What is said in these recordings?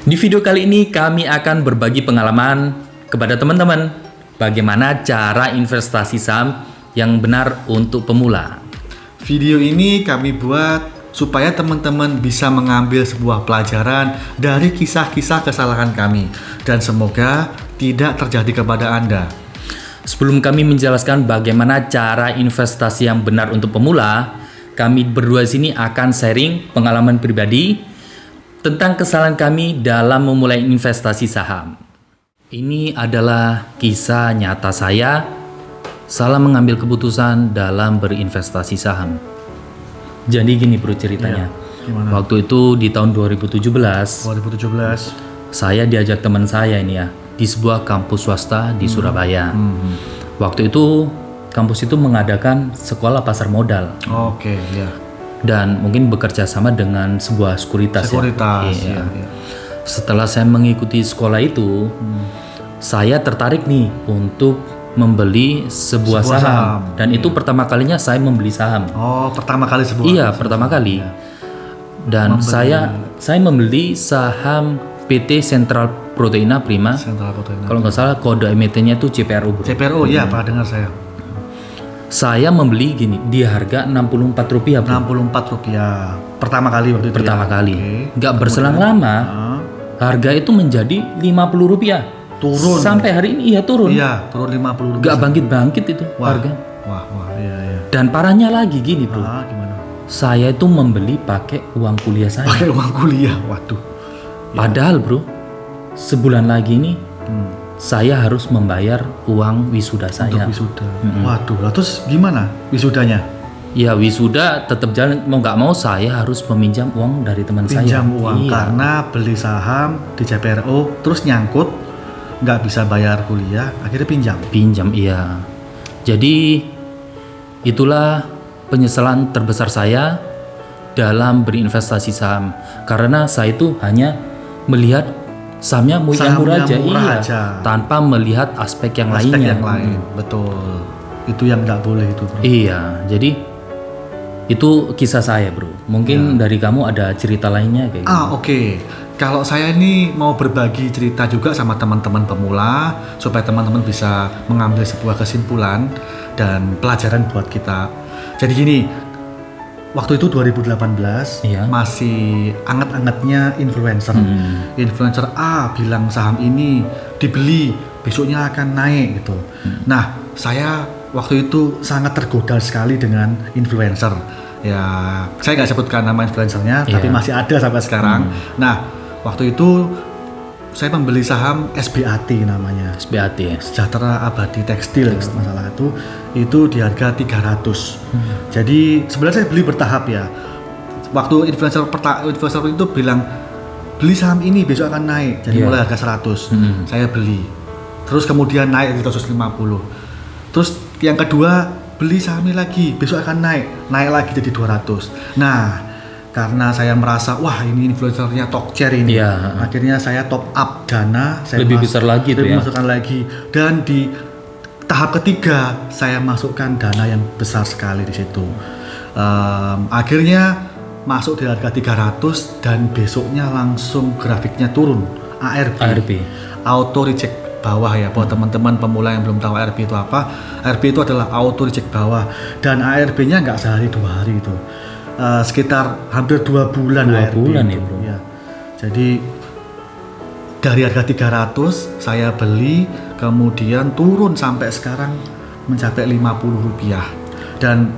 Di video kali ini kami akan berbagi pengalaman kepada teman-teman bagaimana cara investasi saham yang benar untuk pemula. Video ini kami buat supaya teman-teman bisa mengambil sebuah pelajaran dari kisah-kisah kesalahan kami dan semoga tidak terjadi kepada Anda. Sebelum kami menjelaskan bagaimana cara investasi yang benar untuk pemula, kami berdua sini akan sharing pengalaman pribadi tentang kesalahan kami dalam memulai investasi saham. Ini adalah kisah nyata saya salah mengambil keputusan dalam berinvestasi saham. Jadi gini bro ceritanya. Gimana? Waktu itu di tahun 2017, saya diajak teman saya ini ya di sebuah kampus swasta di Surabaya. Waktu itu kampus itu mengadakan sekolah pasar modal. Oke, ya. Dan mungkin bekerja sama dengan sebuah sekuritas. Ya. Setelah saya mengikuti sekolah itu, saya tertarik nih untuk membeli sebuah saham. Dan itu pertama kalinya saya membeli saham. Oh, pertama kali sebuah. Iya, pertama kali. Dan saya membeli saham PT Central Proteina Prima. Central Proteina. Kalau nggak salah kode emitennya itu CPRO. Bro. CPRO, ya, pernah dengar saya. Saya membeli gini di harga Rp64. Rp64. Pertama kali waktu itu. Pertama kali. Oke. Nggak berselang lama, harga itu menjadi Rp50. Turun. Sampai hari ini ya turun. Iya, turun Rp50. Nggak bangkit-bangkit itu harga. Wah, iya. Dan parahnya lagi gini bro. Gimana? Saya itu membeli pakai uang kuliah saya. Pakai uang kuliah, waduh. Padahal bro, sebulan lagi ini saya harus membayar uang wisuda saya. Untuk wisuda. Waduh, lah terus gimana wisudanya? Ya wisuda tetap jalan, mau nggak mau saya harus meminjam uang dari teman saya. Pinjam uang Iya. karena beli saham di CPRO terus nyangkut, nggak bisa bayar kuliah, akhirnya Pinjam, iya. Jadi itulah penyesalan terbesar saya dalam berinvestasi saham. Karena saya itu hanya melihat sahamnya yang murah aja, tanpa melihat aspek yang lainnya. Betul. Itu yang nggak boleh itu, bro. Iya, jadi itu kisah saya, bro. Mungkin dari kamu ada cerita lainnya kayak gitu. Oke. Kalau saya ini mau berbagi cerita juga sama teman-teman pemula supaya teman-teman bisa mengambil sebuah kesimpulan dan pelajaran buat kita. Jadi gini, waktu itu 2018 masih anget-angetnya influencer. Influencer A bilang saham ini dibeli, besoknya akan naik gitu. Nah, saya waktu itu sangat tergoda sekali dengan influencer. Ya, saya nggak sebutkan nama influencernya, tapi masih ada sampai sekarang. Nah, waktu itu saya membeli saham SBAT namanya. SBAT ya. Sejahtera Abadi Tekstil masalah itu di harga 300. Jadi sebenarnya saya beli bertahap ya. Waktu influencer itu bilang beli saham ini besok akan naik. Jadi mulai harga 100. Saya beli. Terus kemudian naik di 150. Terus yang kedua beli saham ini lagi, besok akan naik lagi jadi 200. Nah, karena saya merasa wah ini influencernya Tokcer ini, akhirnya saya top up dana, saya lebih besar lagi itu ya. Masukkan lagi, dan di tahap ketiga saya masukkan dana yang besar sekali di situ. Akhirnya masuk di harga 300 dan besoknya langsung grafiknya turun. ARB. Auto reject bawah ya, buat teman-teman pemula yang belum tahu ARB itu apa. ARB itu adalah auto reject bawah dan ARB-nya nggak sehari 2 hari itu. Sekitar hampir 2 bulan. 2 bulan ya bro. Ya. Jadi dari harga 300 saya beli, kemudian turun sampai sekarang mencapai Rp50 dan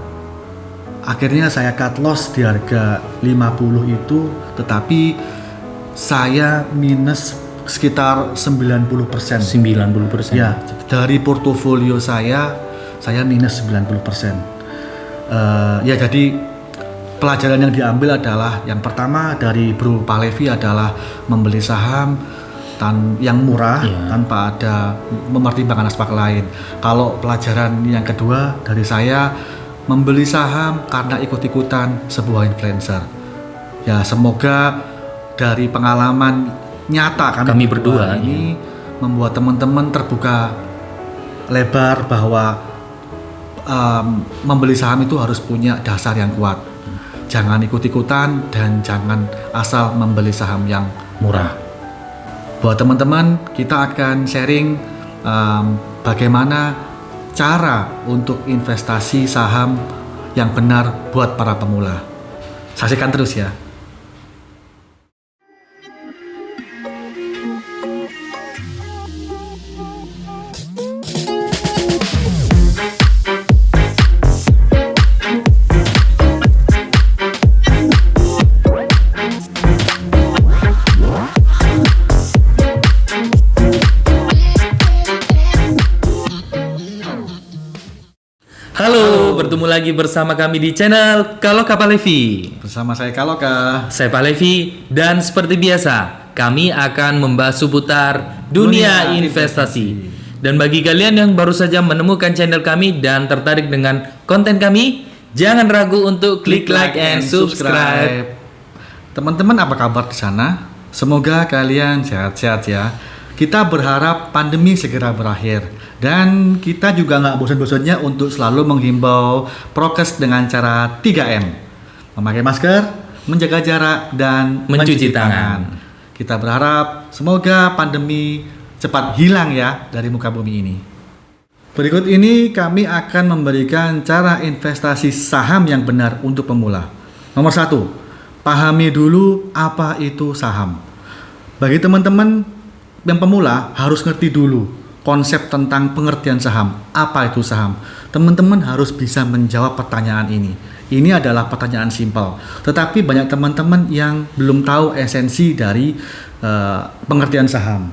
akhirnya saya cut loss di harga 50 itu, tetapi saya minus sekitar 90%. 90%. Ya, dari portofolio saya minus 90%. Ya, jadi pelajaran yang diambil adalah yang pertama dari Bro Palevi adalah membeli saham yang murah tanpa ada mempertimbangkan aspek lain. Kalau pelajaran yang kedua dari saya, membeli saham karena ikut-ikutan sebuah influencer. Ya, semoga dari pengalaman nyata kami berdua ini membuat teman-teman terbuka lebar bahwa membeli saham itu harus punya dasar yang kuat. Jangan ikut-ikutan dan jangan asal membeli saham yang murah. Buat teman-teman, kita akan sharing bagaimana cara untuk investasi saham yang benar buat para pemula. Saksikan terus ya. Halo, bertemu lagi bersama kami di channel Kaloka Pak Levi. Bersama saya Kaloka. Saya Pak Levi, dan seperti biasa, kami akan membahas seputar dunia investasi. Dan bagi kalian yang baru saja menemukan channel kami dan tertarik dengan konten kami, jangan ragu untuk klik like and subscribe. Teman-teman, apa kabar di sana? Semoga kalian sehat-sehat ya. Kita berharap pandemi segera berakhir. Dan kita juga nggak bosan-bosannya untuk selalu menghimbau prokes dengan cara 3M. Memakai masker, menjaga jarak, dan mencuci tangan. Kita berharap semoga pandemi cepat hilang ya dari muka bumi ini. Berikut ini kami akan memberikan cara investasi saham yang benar untuk pemula. Nomor 1, pahami dulu apa itu saham. Bagi teman-teman yang pemula harus ngerti dulu konsep tentang pengertian saham. Apa itu saham? Teman-teman harus bisa menjawab pertanyaan ini. Ini adalah pertanyaan simpel, tetapi banyak teman-teman yang belum tahu esensi dari pengertian saham.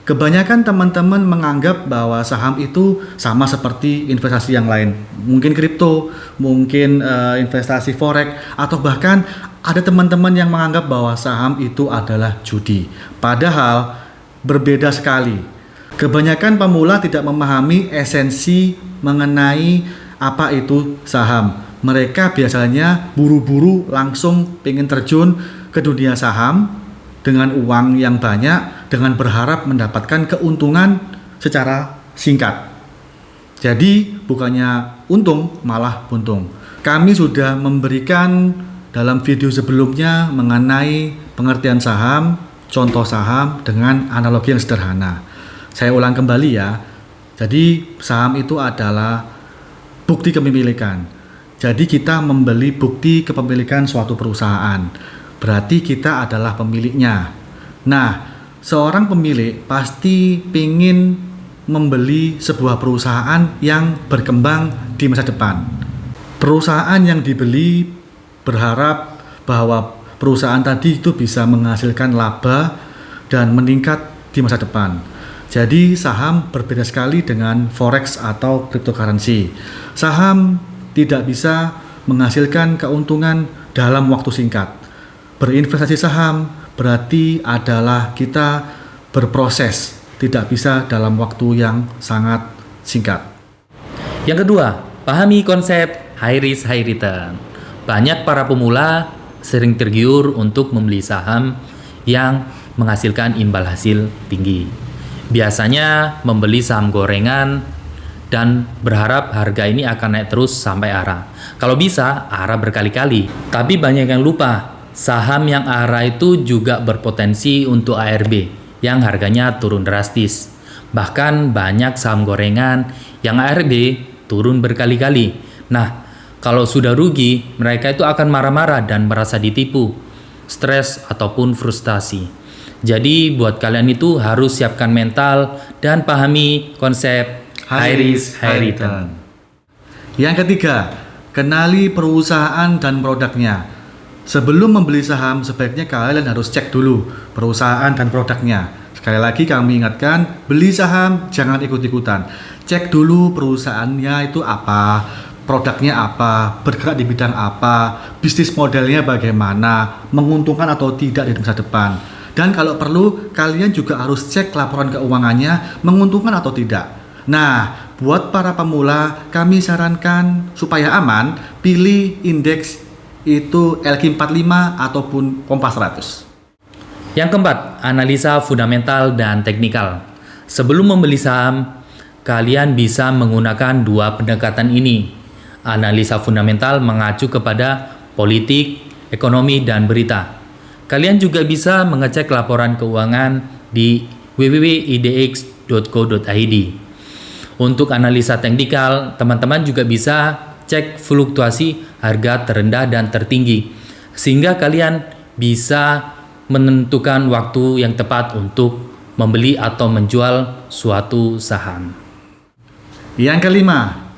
Kebanyakan teman-teman menganggap bahwa saham itu sama seperti investasi yang lain. Mungkin kripto, mungkin investasi forex, atau bahkan ada teman-teman yang menganggap bahwa saham itu adalah judi. Padahal berbeda sekali. Kebanyakan pemula tidak memahami esensi mengenai apa itu saham. Mereka biasanya buru-buru langsung pengen terjun ke dunia saham dengan uang yang banyak, dengan berharap mendapatkan keuntungan secara singkat. Jadi bukannya untung, malah buntung. Kami sudah memberikan dalam video sebelumnya mengenai pengertian saham, contoh saham dengan analogi yang sederhana. Saya ulang kembali ya. Jadi saham itu adalah bukti kepemilikan. Jadi kita membeli bukti kepemilikan suatu perusahaan. Berarti kita adalah pemiliknya. Nah, seorang pemilik pasti ingin membeli sebuah perusahaan yang berkembang di masa depan. Perusahaan yang dibeli berharap bahwa perusahaan tadi itu bisa menghasilkan laba dan meningkat di masa depan. Jadi saham berbeda sekali dengan forex atau cryptocurrency. Saham tidak bisa menghasilkan keuntungan dalam waktu singkat. Berinvestasi saham berarti adalah kita berproses, tidak bisa dalam waktu yang sangat singkat. Yang kedua, pahami konsep high risk high return. Banyak para pemula sering tergiur untuk membeli saham yang menghasilkan imbal hasil tinggi. Biasanya membeli saham gorengan dan berharap harga ini akan naik terus sampai arah. Kalau bisa, arah berkali-kali. Tapi banyak yang lupa, saham yang arah itu juga berpotensi untuk ARB yang harganya turun drastis. Bahkan banyak saham gorengan yang ARB turun berkali-kali. Nah, kalau sudah rugi, mereka itu akan marah-marah dan merasa ditipu, stres ataupun frustasi. Jadi buat kalian itu harus siapkan mental dan pahami konsep high risk high return. Yang ketiga, kenali perusahaan dan produknya. Sebelum membeli saham, sebaiknya kalian harus cek dulu perusahaan dan produknya. Sekali lagi kami ingatkan, beli saham jangan ikut-ikutan. Cek dulu perusahaannya itu apa, produknya apa, bergerak di bidang apa, bisnis modelnya bagaimana, menguntungkan atau tidak di masa depan. Dan kalau perlu, kalian juga harus cek laporan keuangannya menguntungkan atau tidak. Nah, buat para pemula, kami sarankan supaya aman, pilih indeks itu LQ45 ataupun Kompas 100. Yang keempat, analisa fundamental dan teknikal. Sebelum membeli saham, kalian bisa menggunakan dua pendekatan ini. Analisa fundamental mengacu kepada politik, ekonomi, dan berita. Kalian juga bisa mengecek laporan keuangan di www.idx.co.id. Untuk analisa teknikal, teman-teman juga bisa cek fluktuasi harga terendah dan tertinggi, sehingga kalian bisa menentukan waktu yang tepat untuk membeli atau menjual suatu saham. Yang kelima,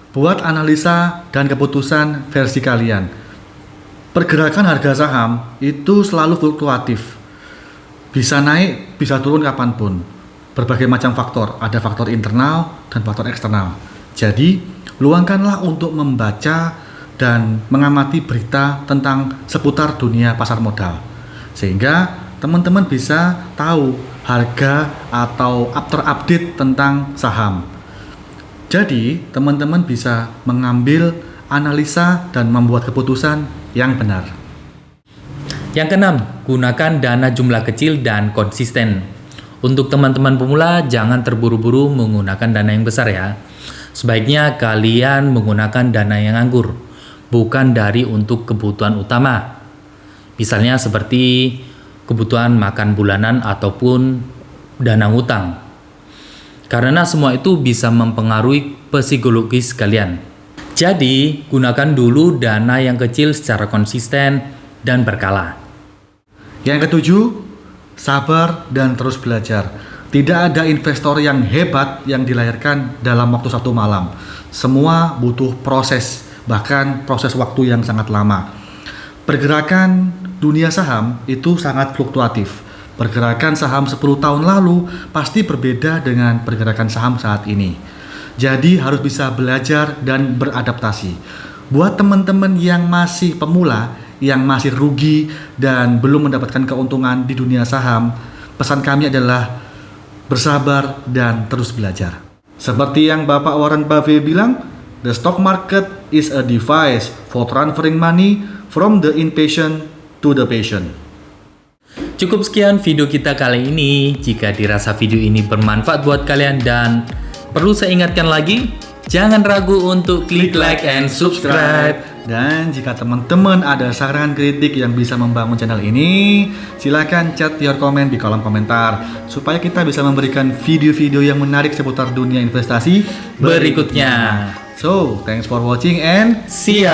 buat analisa dan keputusan versi kalian. Pergerakan harga saham itu selalu fluktuatif. Bisa naik, bisa turun kapanpun. Berbagai macam faktor, ada faktor internal dan faktor eksternal. Jadi, luangkanlah untuk membaca dan mengamati berita tentang seputar dunia pasar modal. Sehingga teman-teman bisa tahu harga atau terupdate tentang saham. Jadi, teman-teman bisa mengambil analisa dan membuat keputusan yang benar. Yang keenam, gunakan dana jumlah kecil dan konsisten. Untuk teman-teman pemula, jangan terburu-buru menggunakan dana yang besar ya. Sebaiknya kalian menggunakan dana yang nganggur, bukan dari untuk kebutuhan utama. Misalnya seperti kebutuhan makan bulanan ataupun dana utang. Karena semua itu bisa mempengaruhi psikologis kalian. Jadi, gunakan dulu dana yang kecil secara konsisten dan berkala. Yang ketujuh, sabar dan terus belajar. Tidak ada investor yang hebat yang dilahirkan dalam waktu satu malam. Semua butuh proses, bahkan proses waktu yang sangat lama. Pergerakan dunia saham itu sangat fluktuatif. Pergerakan saham 10 tahun lalu pasti berbeda dengan pergerakan saham saat ini. Jadi harus bisa belajar dan beradaptasi. Buat teman-teman yang masih pemula, yang masih rugi dan belum mendapatkan keuntungan di dunia saham, pesan kami adalah bersabar dan terus belajar. Seperti yang Bapak Warren Buffett bilang, the stock market is a device for transferring money from the impatient to the patient. Cukup sekian video kita kali ini. Jika dirasa video ini bermanfaat buat kalian dan perlu saya ingatkan lagi, jangan ragu untuk klik like and subscribe. Dan jika teman-teman ada saran kritik yang bisa membangun channel ini, silakan chat your comment di kolom komentar supaya kita bisa memberikan video-video yang menarik seputar dunia investasi Berikutnya. So, thanks for watching and See ya.